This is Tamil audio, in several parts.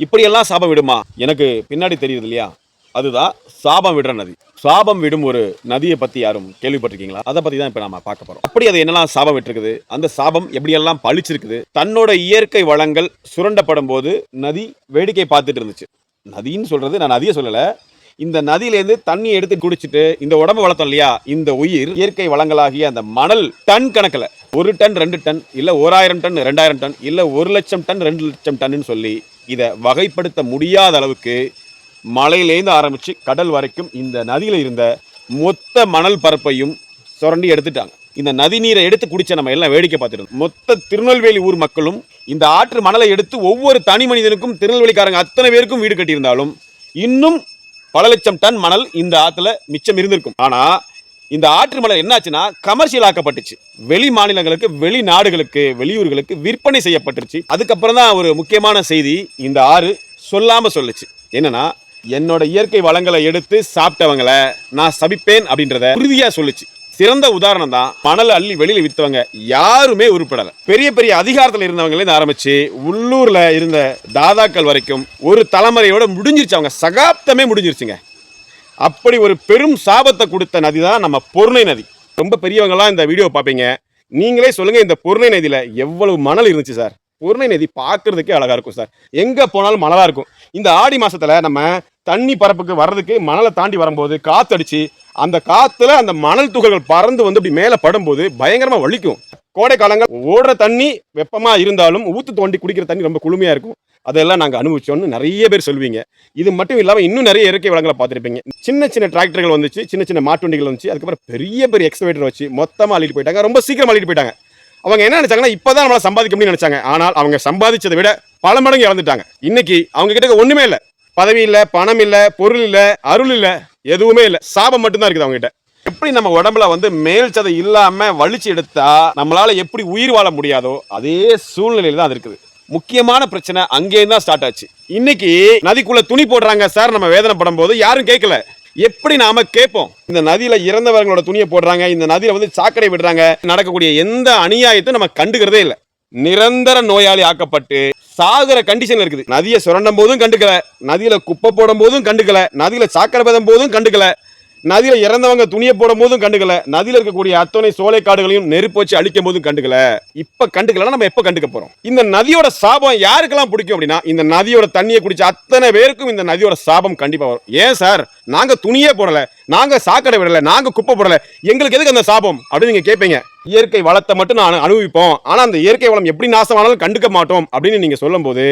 இப்படியெல்லாம் சாபம் விடுமா? எனக்கு பின்னாடி தெரியுது இல்லையா, அதுதான் சாபம் விடுற நதி. சாபம் விடும் ஒரு நதியை பத்தி யாரும் கேள்விப்பட்டிருக்கீங்களா? அதை பத்தி தான் இப்ப நாம பார்க்க போறோம். அப்படி அது என்னெல்லாம் சாபம் விட்டுருக்குது, அந்த சாபம் எப்படியெல்லாம் பழிச்சிருக்குது, தன்னோட இயற்கை வளங்கள் சுரண்டப்படும் போது நதி வேடிக்கை பார்த்துட்டு இருந்துச்சு. நதின்னு சொல்றது நான் நதியை சொல்லல, இந்த நதியிலேருந்து தண்ணி எடுத்து குடிச்சிட்டு இந்த உடம்பு வளர்த்தோம் இல்லையா, இந்த உயிர் இயற்கை வளங்களாகிய அந்த மணல் டன் கணக்கில் 1 டன் 2 டன் இல்ல 1000 டன் 2000 டன் இல்ல 1,00,000 டன் 2,00,000 டன் சொல்லி இதை வகைப்படுத்த முடியாத அளவுக்கு மலையிலேருந்து ஆரம்பிச்சு கடல் வரைக்கும் இந்த நதியில இருந்த மொத்த மணல் பரப்பையும் சுரண்டி எடுத்துட்டாங்க. இந்த நதி நீரை எடுத்து குடிச்ச நம்ம எல்லாம் வேடிக்கை பார்த்துருந்தோம். மொத்த திருநெல்வேலி ஊர் மக்களும் இந்த ஆற்று மணலை எடுத்து ஒவ்வொரு தனி மனிதனுக்கும் திருநெல்வேலிக்காரங்க அத்தனை பேருக்கும் வீடு கட்டியிருந்தாலும் இன்னும் பல லட்சம் டன் மணல் இந்த ஆற்றுல மிச்சம் இருந்திருக்கும். ஆனா இந்த ஆற்று மணல் என்னாச்சுன்னா கமர்ஷியல் ஆக்கப்பட்டுச்சு. வெளி மாநிலங்களுக்கு, வெளிநாடுகளுக்கு, வெளியூர்களுக்கு விற்பனை செய்யப்பட்டுருச்சு. அதுக்கப்புறம் தான் ஒரு முக்கியமான செய்தி இந்த ஆறு சொல்லாம சொல்லுச்சு. என்னன்னா, என்னோட இயற்கை வளங்களை எடுத்து சாப்பிட்டவங்களை நான் சபிப்பேன் அப்படின்றத உறுதியா சொல்லுச்சு. சிறந்த உதாரணம் தான் மணல் அள்ளி வெளியில வித்தவங்க யாருமே உருப்படல. பெரிய பெரிய அதிகாரத்தில் இருந்தவங்களே ஆரம்பிச்சு உள்ளூர்ல இருந்த தாதாக்கள் வரைக்கும் ஒரு தலைமுறையோட முடிஞ்சிருச்சு. அவங்க சகாப்தமே முடிஞ்சிருச்சுங்க. அப்படி ஒரு பெரும் சாபத்தை கொடுத்த நதி தான் நம்ம பொருணை நதி. ரொம்ப பெரியவங்கலாம் இந்த வீடியோ பார்ப்பீங்க. நீங்களே சொல்லுங்க, இந்த பொருணை நதியில எவ்வளவு மணல் இருந்துச்சு சார். பொருணை நதி பார்க்கறதுக்கே அழகா இருக்கும் சார். எங்க போனாலும் மணலா இருக்கும். இந்த ஆடி மாசத்துல நம்ம தண்ணி பரப்புக்கு வர்றதுக்கு மணலை தாண்டி வரும்போது காத்தடிச்சு அந்த காத்துல அந்த மணல் துகள்கள் பறந்து வந்து இப்படி மேல படும்போது பயங்கரமா வலிக்கும். கோடை காலங்கள் ஓடுற தண்ணி வெப்பமா இருந்தாலும் ஊத்து தோண்டி குடிக்கிற தண்ணி ரொம்ப குளுமையா இருக்கும். அதெல்லாம் நாங்கள் அனுபவிச்சோன்னு நிறைய பேர் சொல்லுவீங்க. இது மட்டும் இல்லாமல் இன்னும் நிறைய இயற்கை வளங்களை பார்த்துருப்பீங்க. சின்ன சின்ன டிராக்டர்கள் வந்துச்சு, சின்ன சின்ன மாட்டு வண்டிகள் வந்துச்சு. அதுக்கப்புறம் பெரிய பெரிய எக்ஸ்கவேட்டர் வச்சு மொத்தமாக அள்ளிட்டு போயிட்டாங்க. ரொம்ப சீக்கிரம் அள்ளிட்டு போயிட்டாங்க. அவங்க என்ன நினைச்சாங்கன்னா இப்போதான் நம்மளால சம்பாதிக்க முடியும்னு நினைச்சாங்க. ஆனால் அவங்க சம்பாதிச்சதை விட பல மடங்கு இழந்துட்டாங்க. இன்னைக்கு அவங்க கிட்ட ஒண்ணுமே இல்லை. பதவி இல்லை, பணம் இல்லை, பொருள் இல்லை, அருள் இல்லை, எதுவுமே இல்லை. சாபம் மட்டும்தான் இருக்குது அவங்க கிட்ட. எப்படி நம்ம உடம்புல வந்து மேல் சதை இல்லாம வலிச்சு எடுத்தா நம்மளால எப்படி உயிர் வாழ முடியாதோ அதே சூழ்நிலையில தான் அது இருக்குது. முக்கியமான பிரச்சனை அங்கேயும் தான் ஸ்டார்ட் ஆச்சு. இன்னைக்கு நதிக்குள்ள துணி போடுறாங்க சார், நம்ம வேதனைப்படும் போது யாரும் கேட்கல. எப்படி நாம கேட்போம்? இந்த நதியில இறந்தவர்களோட துணியை போடுறாங்க, இந்த நதியில வந்து சாக்கடை விடுறாங்க. நடக்கக்கூடிய எந்த அநியாயத்தையும் நம்ம கண்டுக்கிறதே இல்லை. நிரந்தர நோயாளி ஆக்கப்பட்டு சாகுற கண்டிஷன்ல இருக்குது. நதியை சுரண்டும் போதும் கண்டுக்கல, நதியில குப்பை போடும் போதும் கண்டுக்கல, நதியில சாக்கடை பதம் போதும் கண்டுக்கல, நதியில இறந்தவங்க துணியை போடும் போதும் கண்டுக்கல, நதியில இருக்கக்கூடிய அத்தனை சோலை காடுகளையும் நெருப்பு வச்சு அழிக்கும் போதும் கண்டுக்கல. இப்ப கண்டுக்கலன்னா நம்ம எப்ப கண்டுக்க போறோம்? இந்த நதியோட சாபம் யாருக்கெல்லாம் பிடிக்கும் அப்படின்னா, இந்த நதியோட தண்ணியை குடிச்ச அத்தனை பேருக்கும் இந்த நதியோட சாபம் கண்டிப்பா வரும். ஏன் சார், நாங்க துணியே போடல, நாங்க சாக்கடை விடல, நாங்க குப்பை போடல, எங்களுக்கு எதுக்கு அந்த சாபம் அப்படின்னு நீங்க கேட்பீங்க. இயற்கை வளத்தை மட்டும் நான் அனுபவிப்போம், ஆனா அந்த இயற்கை வளம் எப்படி நாசமானாலும் கண்டுக்க மாட்டோம் அப்படின்னு நீங்க சொல்லும் போது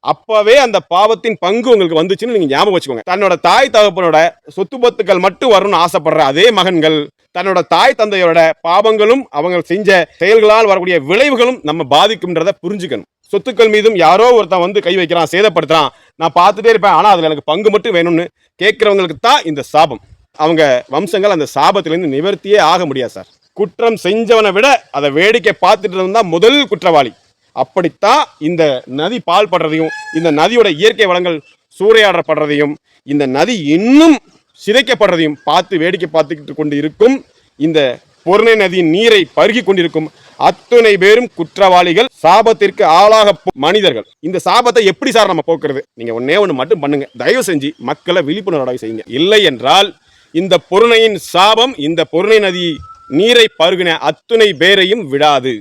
அப்பவே அந்த பாவத்தின் பங்கு உங்களுக்கு வந்துச்சுன்னு நீங்க ஞாபகம் வச்சுக்கோங்க. தன்னோட தாய் தகப்பனோட சொத்து பத்துக்கள் மட்டும் வரணும்னு ஆசைப்படுற அதே மகன்கள் தன்னோட தாய் தந்தையோட பாவங்களும் அவங்க செஞ்ச செயல்களால் வரக்கூடிய விளைவுகளும் நம்ம பாதிக்கும்ன்றத புரிஞ்சுக்கணும். சொத்துக்கள் மீதும் யாரோ ஒருத்தன் வந்து கை வைக்கிறான், சேதப்படுத்துறான், நான் பார்த்துட்டே இருப்பேன், ஆனா அதுல எனக்கு பங்கு மட்டும் வேணும்னு கேட்கிறவங்களுக்கு தான் இந்த சாபம். அவங்க வம்சங்கள் அந்த சாபத்திலிருந்து நிவர்த்தியே ஆக முடியாது சார். குற்றம் செஞ்சவனை விட அதை வேடிக்கை பார்த்துட்டு இருந்தா முதல் குற்றவாளி. அப்படித்தான் இந்த நதி பால் படுறதையும், இந்த நதியோட இயற்கை வளங்கள் சூறையாடப்படுறதையும், இந்த நதி இன்னும் சிதைக்கப்படுறதையும் பார்த்து வேடிக்கை பார்த்துக்கிட்டு கொண்டு இருக்கும் இந்த பொருணை நதியின் நீரை பருகி கொண்டிருக்கும் அத்தனை பேரும் குற்றவாளிகள், சாபத்திற்கு ஆளாக மனிதர்கள். இந்த சாபத்தை எப்படி சார் நம்ம போக்குறது? நீங்க ஒன்னே ஒன்று மட்டும் பண்ணுங்க, தயவு செஞ்சு மக்களை விழிப்புணர்வு செய்யுங்க. இல்லை என்றால் இந்த பொருணையின் சாபம் இந்த பொருணை நதி நீரை பருகின அத்துணை பேரையும் விடாது.